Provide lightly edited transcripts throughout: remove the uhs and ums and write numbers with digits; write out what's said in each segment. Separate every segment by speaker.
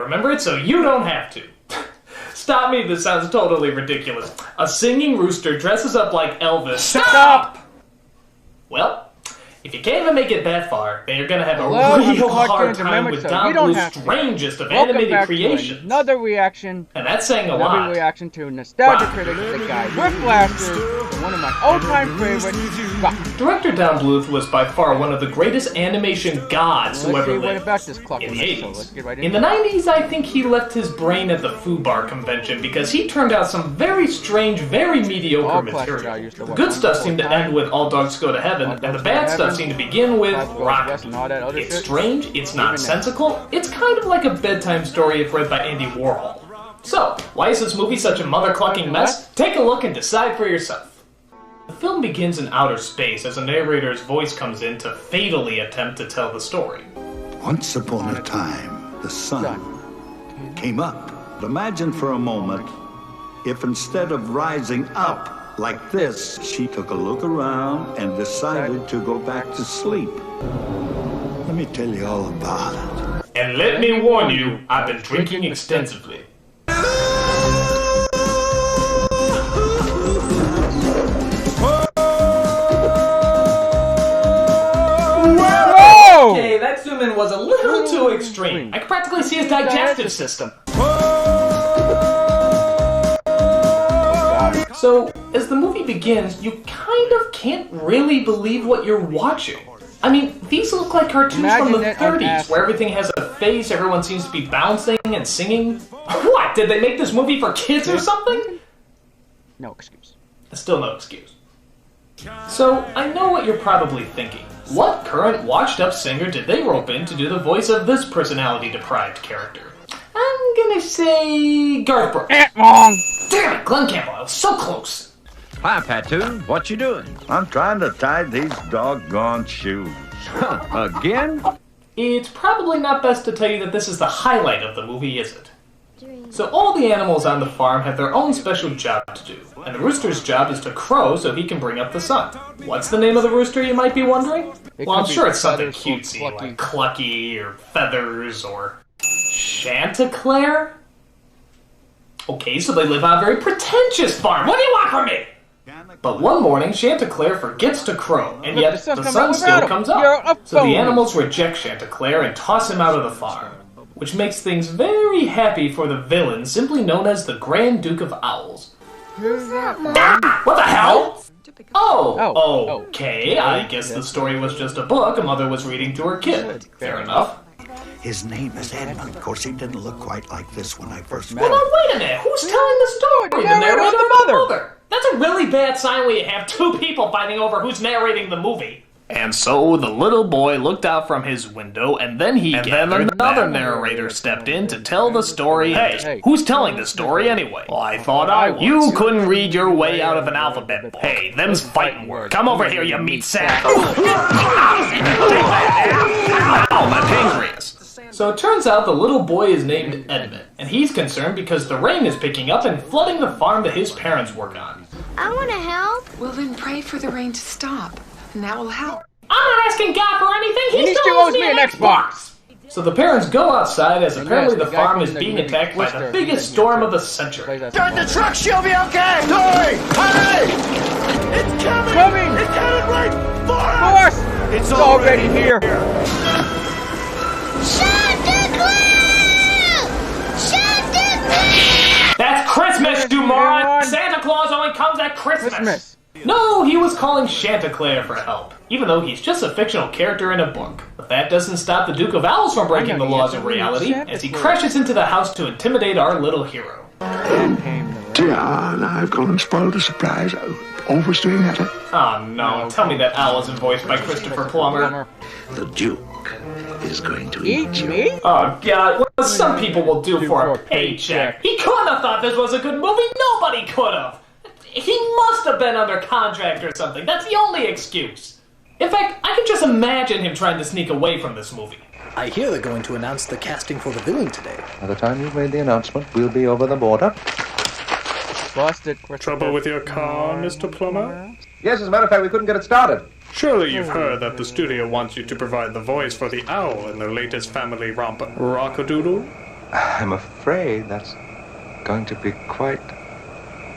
Speaker 1: remember it so you don't have to. Stop me, this sounds totally ridiculous. A singing rooster dresses up like Elvis.
Speaker 2: Stop!
Speaker 1: Well, if you can't even make it that far, then you're gonna have a real hard time with Don Bluth's strangest of animated creations.
Speaker 2: Another reaction.
Speaker 1: And that's saying a lot.
Speaker 2: Another reaction to Nostalgia Critic, the guy with glasses, one of my all-time favorites.
Speaker 1: Director Don Bluth was by far one of the greatest animation gods who ever lived.
Speaker 2: What about this clock
Speaker 1: in the 80s.
Speaker 2: So let's get right
Speaker 1: in the 90s, I think he left his brain at the Foo Bar convention because he turned out some very strange, very mediocre material. The good stuff seemed to end with All Dogs Go to Heaven, and the bad stuff seemed to begin with Rock-a-Doodle. It's strange, it's nonsensical, it's kind of like a bedtime story if read by Andy Warhol. So, why is this movie such a mother-clucking mess? Take a look and decide for yourself. The film begins in outer space as a narrator's voice comes in to fatally attempt to tell the story.
Speaker 3: Once upon a time, the sun came up. Imagine for a moment if instead of rising up like this, she took a look around and decided to go back to sleep. Let me tell you all about it.
Speaker 1: And let me warn you, I've been drinking extensively. Okay, that zoom in was a little too extreme. I could practically see his digestive system. So, as the movie begins, you kind of can't really believe what you're watching. I mean, these look like cartoons from the 30s, where everything has a face, everyone seems to be bouncing and singing. What? Did they make this movie for kids or something?
Speaker 2: No excuse.
Speaker 1: Still no excuse. So, I know what you're probably thinking. What current washed-up singer did they rope in to do the voice of this personality-deprived character? I'm gonna say Garth Brooks.
Speaker 2: Wrong!
Speaker 1: Damn it, Glenn Campbell, I was so close!
Speaker 4: Hi, Patoon. What you doing?
Speaker 3: I'm trying to tie these doggone shoes.
Speaker 4: Again?
Speaker 1: It's probably not best to tell you that this is the highlight of the movie, is it? So all the animals on the farm have their own special job to do, and the rooster's job is to crow so he can bring up the sun. What's the name of the rooster, you might be wondering? Well, I'm sure it's something cutesy, like Clucky, or Feathers, or Chanticleer? Okay, so they live on a very pretentious farm. What do you want from me? But one morning, Chanticleer forgets to crow, and yet the sun still comes up. So the animals reject Chanticleer and toss him out of the farm, which makes things very happy for the villain, simply known as the Grand Duke of Owls. What the hell? Oh, okay, I guess the story was just a book a mother was reading to her kid. Fair enough.
Speaker 3: His name is Edmund. Of course, he didn't look quite like this when I first met
Speaker 1: him.
Speaker 3: Well,
Speaker 1: now, wait a minute. Who's telling the story? The narrator or the mother? That's a really bad sign when you have two people fighting over who's narrating the movie. And so the little boy looked out from his window, and then another narrator stepped in to tell the story. Hey, who's telling the story anyway? Well, I thought I was. You couldn't read your way out of an alphabet book. Hey, them's fighting words. Come over here, you meat sack. Ow, my pancreas. So it turns out the little boy is named Edmund, and he's concerned because the rain is picking up and flooding the farm that his parents work on.
Speaker 5: I want to help.
Speaker 6: Well, then pray for the rain to stop, and that will help.
Speaker 1: I'm not asking God for anything. He still owes me an Xbox. So the parents go outside as apparently the farm is being attacked by the biggest storm of the century.
Speaker 4: Start the truck, she'll be okay! Hurry! Hurry!
Speaker 2: It's coming!
Speaker 4: It's coming right for us!
Speaker 2: It's already here!
Speaker 5: Chanticleer! Chanticleer!
Speaker 1: That's Christmas, you moron! Santa Claus only comes at Christmas! No, he was calling Chanticleer for help, even though he's just a fictional character in a book. But that doesn't stop the Duke of Owls from breaking the laws of reality, as he crashes into the house to intimidate our little hero.
Speaker 7: Dear, I've gone and spoiled the surprise. Always doing that.
Speaker 1: Oh no, tell me that owl isn't voiced by Christopher Plummer.
Speaker 7: The Duke is going to eat you.
Speaker 1: Oh god, what some people will do for a paycheck. He couldn't have thought this was a good movie, nobody could have. He must have been under contract or something. That's the only excuse. In fact, I can just imagine him trying to sneak away from this movie.
Speaker 8: I hear they're going to announce the casting for the villain today.
Speaker 9: By the time you've made the announcement, we'll be over the border.
Speaker 2: Busted.
Speaker 10: Trouble with your car, Mr. Plummer?
Speaker 9: Yes, as a matter of fact, we couldn't get it started.
Speaker 10: Surely you've heard that the studio wants you to provide the voice for the owl in their latest family romp, Rock-a-Doodle?
Speaker 9: I'm afraid that's going to be quite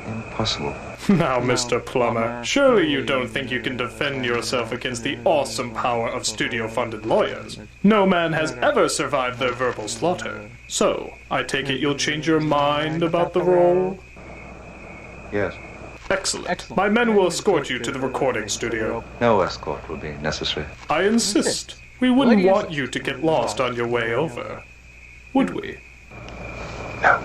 Speaker 9: impossible.
Speaker 10: Now, Mr. Plummer, surely you don't think you can defend yourself against the awesome power of studio-funded lawyers. No man has ever survived their verbal slaughter. So, I take it you'll change your mind about the role?
Speaker 9: Yes.
Speaker 10: Excellent. My men will escort you to the recording studio.
Speaker 9: No escort will be necessary.
Speaker 10: I insist. We wouldn't want you to get lost on your way over. Would we?
Speaker 9: No.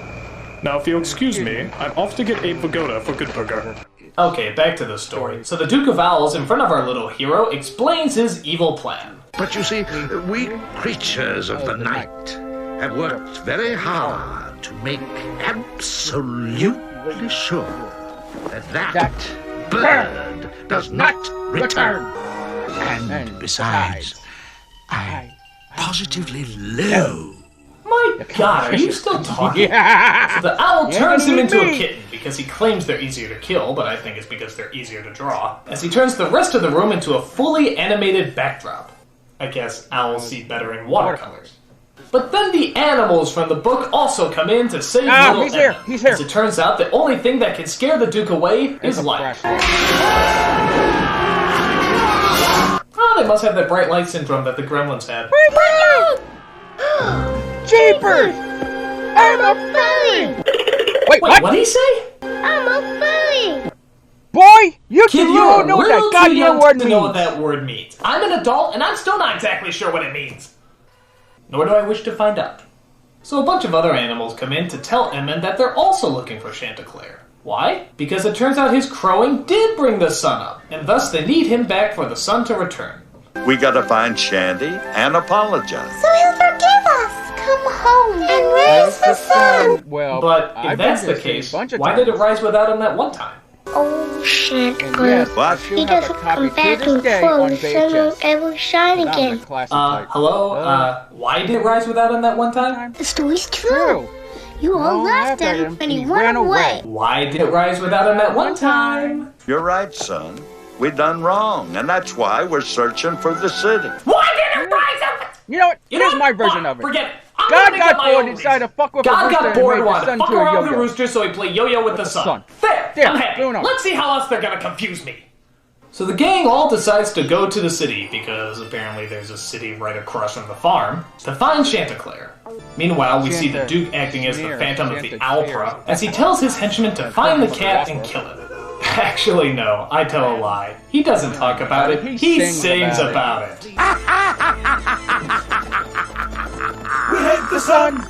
Speaker 10: Now, if you'll excuse me, I'm off to get Abe Vigoda for Good Burger.
Speaker 1: Okay, back to the story. So the Duke of Owls, in front of our little hero, explains his evil plan.
Speaker 7: But you see, we creatures of the night have worked very hard to make absolutely sure that bird does not return. And besides, I positively loathe.
Speaker 1: My God, are you still talking? So the owl turns him into a kitten because he claims they're easier to kill, but I think it's because they're easier to draw, as he turns the rest of the room into a fully animated backdrop. I guess owls see better in watercolors. But then the animals from the book also come in to save little Emma.
Speaker 2: He's here.
Speaker 1: As it turns out, the only thing that can scare the Duke away is light. Oh, they must have that bright light syndrome that the gremlins had.
Speaker 2: Jeepers! I'm a furry! Wait,
Speaker 1: what did he say?
Speaker 5: I'm a furry!
Speaker 2: Boy, you
Speaker 1: Kid,
Speaker 2: don't
Speaker 1: you're
Speaker 2: know what
Speaker 1: a
Speaker 2: that
Speaker 1: little too
Speaker 2: goddamn
Speaker 1: young
Speaker 2: word
Speaker 1: to
Speaker 2: means.
Speaker 1: know what that word means. I'm an adult, and I'm still not exactly sure what it means. Nor do I wish to find out. So a bunch of other animals come in to tell Emmon that they're also looking for Chanticleer. Why? Because it turns out his crowing did bring the sun up, and thus they need him back for the sun to return.
Speaker 3: We gotta find Shandy and apologize.
Speaker 5: So he'll forgive us. Come home and raise the sun.
Speaker 2: Well,
Speaker 1: But if that's the case, why did it rise without him that one time?
Speaker 5: Oh, Chanticleer.
Speaker 3: What?
Speaker 5: He doesn't come back and full, the sun won't ever shine again.
Speaker 1: Hello? Why did it rise without him that one time?
Speaker 5: The story's true. You all laughed at him and he ran away.
Speaker 1: Why did it rise without him that one time?
Speaker 3: You're right, son. We done wrong, and that's why we're searching for the city.
Speaker 1: Why did it rise up?
Speaker 2: You know what? Here's my version of it.
Speaker 1: Forget it.
Speaker 2: God got bored and decided to fuck with a
Speaker 1: God
Speaker 2: rooster
Speaker 1: got bored
Speaker 2: and
Speaker 1: and
Speaker 2: made the
Speaker 1: wanted to
Speaker 2: sun
Speaker 1: fuck
Speaker 2: to a
Speaker 1: around with the
Speaker 2: yo-yo.
Speaker 1: rooster, so he played yo-yo with the sun. There, I'm happy. Let's see how else they're gonna confuse me. So the gang all decides to go to the city, because apparently there's a city right across from the farm, to find Chanticleer. Meanwhile, we see the Duke acting as the Phantom of the Opera, as he tells his henchmen to find the cat and kill it. Actually, no, I tell a lie. He doesn't talk about it, he sings about it.
Speaker 4: We hate the sun.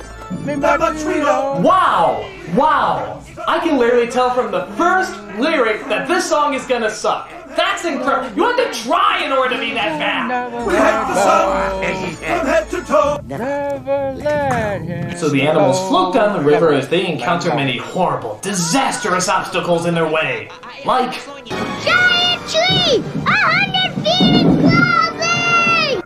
Speaker 4: That much we know.
Speaker 1: Wow! Wow! I can literally tell from the first lyric that this song is gonna suck. That's incredible. You have to try in order to be that bad.
Speaker 4: We hate the sun from head to toe.
Speaker 2: Never let him
Speaker 1: So the animals float down the river as they encounter many horrible, disastrous obstacles in their way. Like...
Speaker 5: Giant tree! 100 feet in clothing!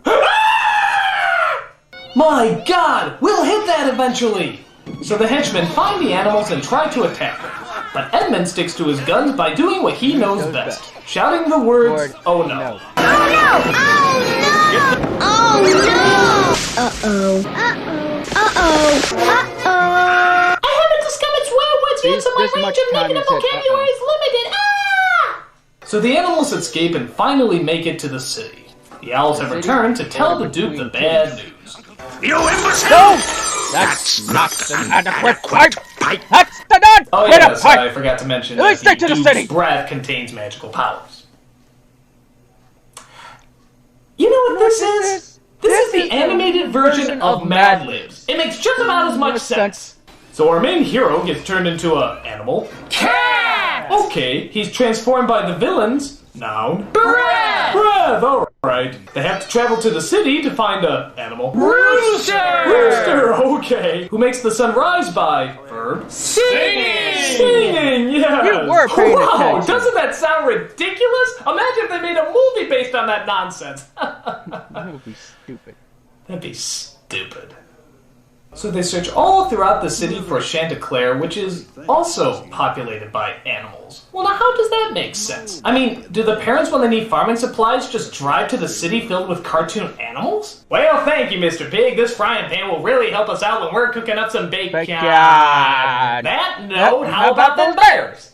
Speaker 1: My God! We'll hit that eventually! So the henchmen find the animals and try to attack them. But Edmund sticks to his guns by doing what he knows best. Shouting the words, "Oh no."
Speaker 5: Oh no! Oh no! Oh no! Uh-oh. Uh-oh. Uh-oh. Uh-oh. I haven't discovered swear words yet, so my range of negative vocabulary is limited. Ah!
Speaker 1: So the animals escape and finally make it to the city. The owls have returned to tell the Duke the bad news.
Speaker 7: You imbecile!
Speaker 2: No! That's not an adequate pipe! That's the done!
Speaker 1: Oh
Speaker 2: Get
Speaker 1: yes,
Speaker 2: a pipe!
Speaker 1: I forgot to mention
Speaker 2: Let's
Speaker 1: that
Speaker 2: stick to the
Speaker 1: Duke's
Speaker 2: city.
Speaker 1: breath contains magical powers. You know what this is? This is the animated version of Mad Libs. It makes just about as much sense. So our main hero gets turned into a animal. Cat! Okay, he's transformed by the villains. Noun. Breath! Breath, alright. They have to travel to the city to find a animal. Rooster! Rooster, okay. Who makes the sun rise by verb? Singing! Singing, yeah.
Speaker 2: You were paying
Speaker 1: Wow,
Speaker 2: attention.
Speaker 1: doesn't that sound ridiculous? Imagine if they made a movie based on that nonsense.
Speaker 2: That would be stupid.
Speaker 1: That'd be stupid. So they search all throughout the city for Chanticleer, which is also populated by animals. Well, now how does that make sense? I mean, do the parents, when they need farming supplies, just drive to the city filled with cartoon animals? Well, thank you, Mr. Pig. This frying pan will really help us out when we're cooking up some bacon. That note, how about the bears?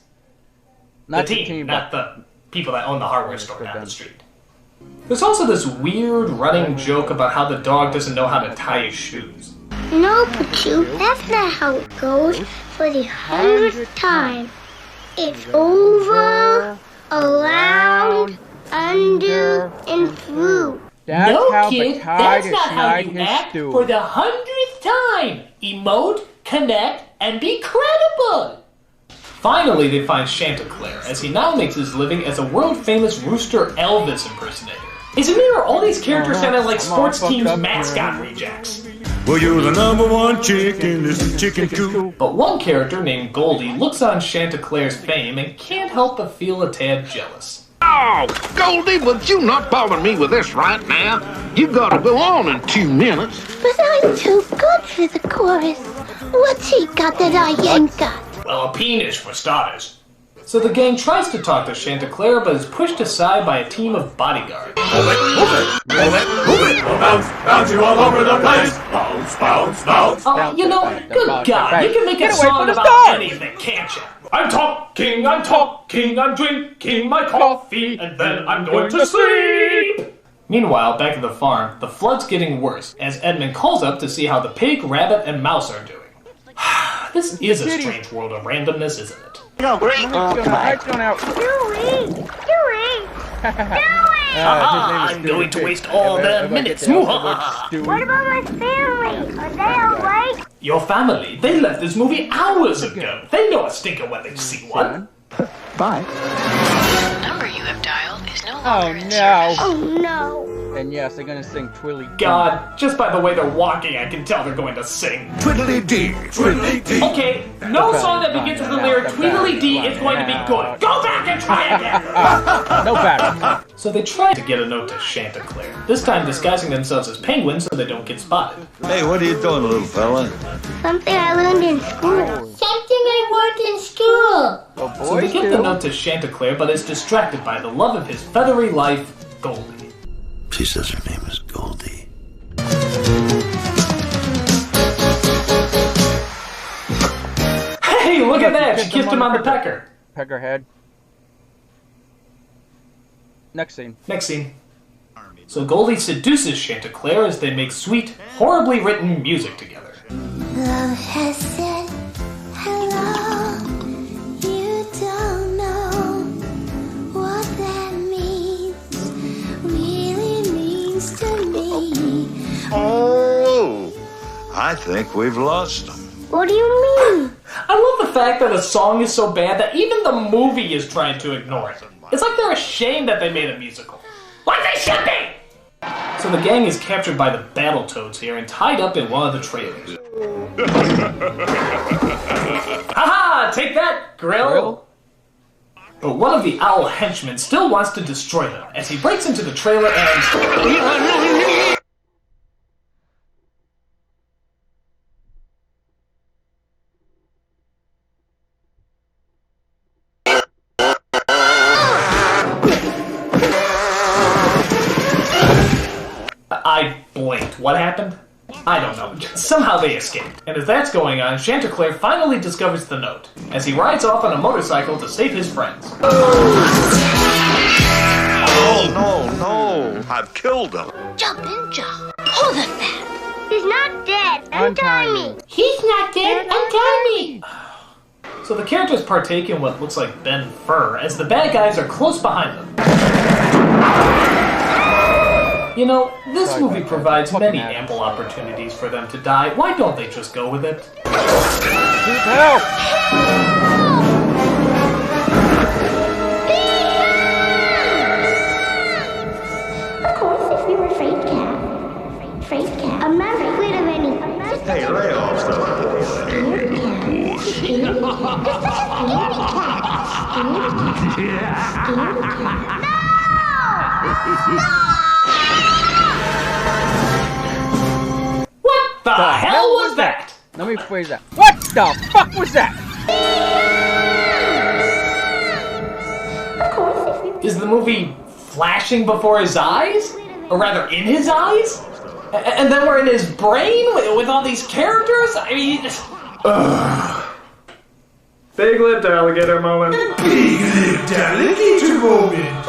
Speaker 2: Not
Speaker 1: the
Speaker 2: the
Speaker 1: team,
Speaker 2: team,
Speaker 1: not the people that own the hardware store down the street. There's also this weird running joke about how the dog doesn't know how to tie his shoes.
Speaker 5: No, Pachoo, that's not how it goes. For the 100th time, it's over, around, under, and through.
Speaker 2: That's
Speaker 1: no,
Speaker 2: how
Speaker 1: kid, that's not how you act for the 100th time. Emote, connect, and be credible. Finally, they find Chanticleer, as he now makes his living as a world-famous Rooster Elvis impersonator. Isn't there all these characters sounding like sports teams' mascot rejects?
Speaker 4: Well, you're the #1 chick in this chicken coop.
Speaker 1: But one character named Goldie looks on Chanticleer's fame and can't help but feel a tad jealous.
Speaker 7: Oh, Goldie, would you not bother me with this right now? You gotta go on in 2 minutes.
Speaker 5: But I'm too good for the chorus. What's he got that I ain't got?
Speaker 1: Well, a penis for starters. So the gang tries to talk to Chanticleer, but is pushed aside by a team of bodyguards.
Speaker 4: Move it, move it, move it. Bounce, bounce you all over the place. Bounce, bounce, bounce.
Speaker 1: Oh, you know, good God, you can make a song about anything, can't you? I'm talking, I'm drinking my coffee, and then I'm going to sleep. Meanwhile, back at the farm, the flood's getting worse, as Edmund calls up to see how the pig, rabbit, and mouse are doing. This is a strange world of randomness, isn't it?
Speaker 2: No, great. Head's going out.
Speaker 1: I'm going to waste all the minutes.
Speaker 5: What about my family? Are they alright?
Speaker 1: Your family? They left this movie hours ago. They know a stinker when they see one.
Speaker 3: Bye.
Speaker 6: The number you have dialed is no longer in service.
Speaker 5: Oh no.
Speaker 2: And yes, they're gonna sing Twilly.
Speaker 1: God, just by the way they're walking, I can tell they're going to sing.
Speaker 4: Twiddly-dee, twiddly-dee.
Speaker 1: Okay, no song that begins with the lyric Tweedledee is going to be good. Go back and try again!
Speaker 2: No better.
Speaker 1: So they try to get a note to Chanticleer, this time disguising themselves as penguins so they don't get spotted.
Speaker 3: Hey, what are you doing, little fella?
Speaker 5: Something I learned in school. Something I learned in school.
Speaker 2: Well,
Speaker 1: So they give the note to Chanticleer, but is distracted by the love of his feathery life, Goldie.
Speaker 3: She says her name is Goldie.
Speaker 1: Hey, look at that! She kissed him on the pecker.
Speaker 2: Peckerhead. Next scene.
Speaker 1: Next scene. So Goldie seduces Chanticleer as they make sweet, horribly written music together.
Speaker 5: Love has said hello. You don't know what that means. Really means to me.
Speaker 3: Oh, I think we've lost them.
Speaker 5: What do you mean?
Speaker 1: I love the fact that a song is so bad that even the movie is trying to ignore it. It's like they're ashamed that they made a musical. Like they should be! So the gang is captured by the Battletoads here and tied up in one of the trailers. Haha! Take that, Grill! But one of the owl henchmen still wants to destroy them as he breaks into the trailer and... I blinked. What happened? I don't know. Somehow they escaped. And as that's going on, Chanticleer finally discovers the note, as he rides off on a motorcycle to save his friends.
Speaker 3: Oh, no. I've killed him.
Speaker 5: Jump and jump. Hold it back. He's not dead. Untie me. He's not dead. Untie me.
Speaker 1: So the characters partake in what looks like Ben Fur, as the bad guys are close behind them. You know, this movie provides many ample opportunities for them to die. Why don't they just go with it?
Speaker 2: Help!
Speaker 5: Of course, if we were afraid cat. I'm not afraid of any.
Speaker 3: Hey, lay off stuff.
Speaker 5: Scared cat. You're such a scaredy cat.
Speaker 1: What the hell was that?
Speaker 2: Let me phrase that. What the fuck was that?
Speaker 1: Is the movie flashing before his eyes? Or rather, in his eyes? And then we're in his brain with all these characters? I mean...
Speaker 10: Big-lipped alligator moment.
Speaker 4: Big-lipped alligator moment.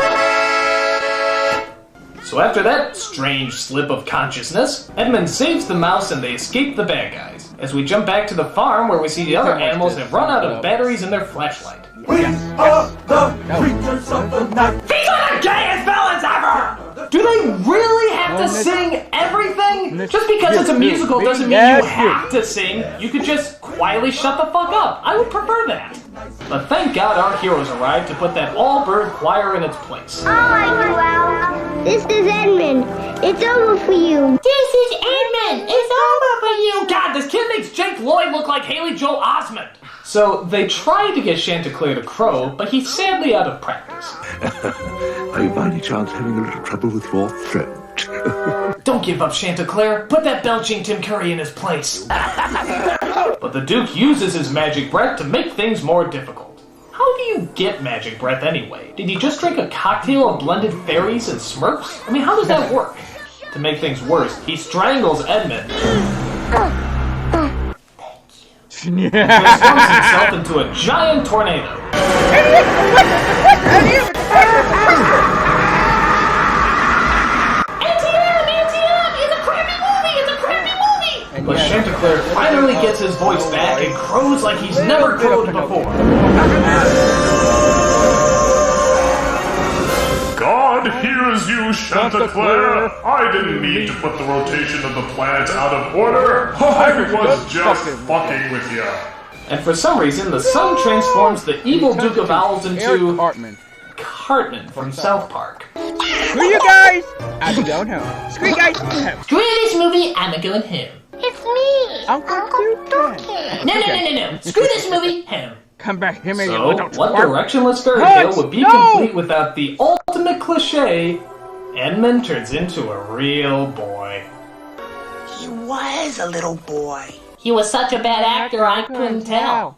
Speaker 1: So after that strange slip of consciousness, Edmund saves the mouse and they escape the bad guys. As we jump back to the farm where we see the other animals have run out of batteries in their flashlight.
Speaker 4: We are the creatures of the night.
Speaker 1: These are the gayest villains ever! Do they really have to sing everything? Just because it's a musical doesn't mean you have to sing. You could just quietly shut the fuck up. I would prefer that. But thank God our heroes arrived to put that all-bird choir in its place.
Speaker 5: Alright, Joel. This is Edmund. It's over for you. This is Edmund. It's over for you.
Speaker 1: God, this kid makes Jake Lloyd look like Haley Joel Osment. So they tried to get Chanticleer to crow, but he's sadly out of practice.
Speaker 7: Are you by any chance having a little trouble with your throat?
Speaker 1: Don't give up, Chanticleer. Put that belching Tim Curry in his place. But the Duke uses his magic breath to make things more difficult. How do you get magic breath anyway? Did you just drink a cocktail of blended fairies and Smurfs? I mean, how does that work? To make things worse, he strangles Edmund. He transforms himself into a giant tornado. But Chanticleer finally gets his voice back and crows like he's never crowed before.
Speaker 10: God hears you, Chanticleer. I didn't mean to put the rotation of the planets out of order. I was just fucking with you.
Speaker 1: And for some reason, the sun transforms the evil Duke of Owls into... Cartman from South Park.
Speaker 2: Screw you guys! I'm going home. Screw you guys!
Speaker 1: Screw this movie, I'm going home.
Speaker 5: It's me, Uncle Duke.
Speaker 1: No. Screw this movie, home.
Speaker 2: Come back here,
Speaker 1: So, what directionless fairy tale would be complete without the ultimate cliche, Edmund turns into a real boy.
Speaker 11: He was a little boy.
Speaker 1: He was such a bad actor, I couldn't tell.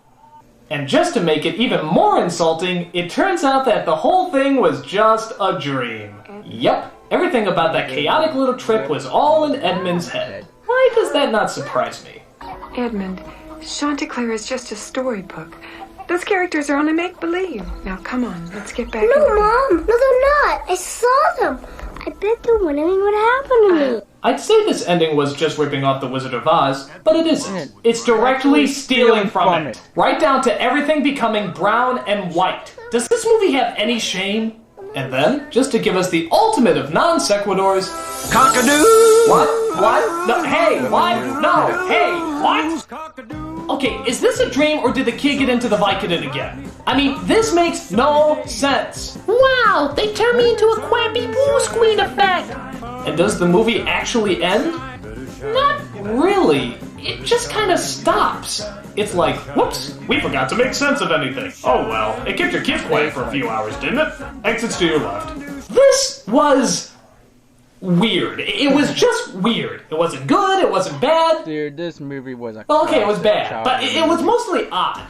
Speaker 1: And just to make it even more insulting, it turns out that the whole thing was just a dream. Yep, everything about that chaotic little trip was all in Edmund's head. Why does that not surprise me?
Speaker 12: Edmund, Chanticleer is just a storybook. Those characters are only make-believe. Now, come on, let's get back.
Speaker 5: No, Mom. No, they're not. I saw them. I bet they're wondering what happened to me.
Speaker 1: I'd say this ending was just ripping off The Wizard of Oz, but it isn't. It's directly stealing from it. Right down to everything becoming brown and white. Does this movie have any shame? And then, just to give us the ultimate of non-sequiturs... Cock-a-doo! What? No, hey, what? No, hey, what? Okay, is this a dream or did the kid get into the Vicodin again? I mean, this makes no sense. Wow, they turned me into a quappy blue screen effect. And does the movie actually end? Not really. It just kind of stops. It's like, whoops, we forgot to make sense of anything. Oh well, it kept your kids quiet for a few hours, didn't it? Exits to your left. This was... weird. It was just weird. It wasn't good, it wasn't bad.
Speaker 2: Dude, this movie was a...
Speaker 1: Okay, it was bad, but it was mostly odd.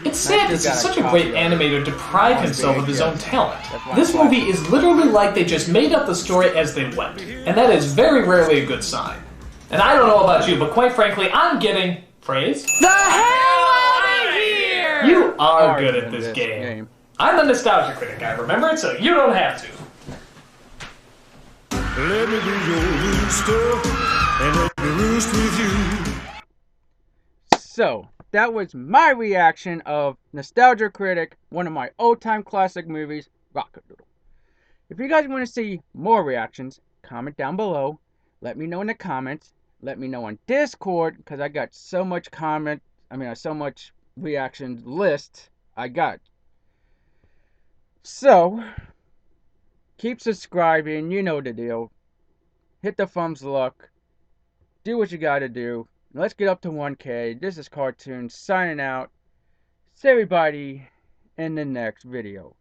Speaker 1: It's sad to see such a great animator deprive himself of his own talent. This movie is literally like they just made up the story as they went, and that is very rarely a good sign. And I don't know about you, but quite frankly, I'm getting... praise? The hell out of here! You are good at this game. I'm the Nostalgia Critic, I remember it, so you don't have to.
Speaker 4: Let me do your rooster, and let me roost with you.
Speaker 2: So, that was my reaction of Nostalgia Critic, one of my old-time classic movies, Rock-a-Doodle. If you guys want to see more reactions, comment down below. Let me know in the comments. Let me know on Discord, because I got so much so much reaction list I got. So, keep subscribing, you know the deal. Hit the thumbs up. Do what you gotta do. Let's get up to 1K. This is CARTOONZ signing out. See everybody in the next video.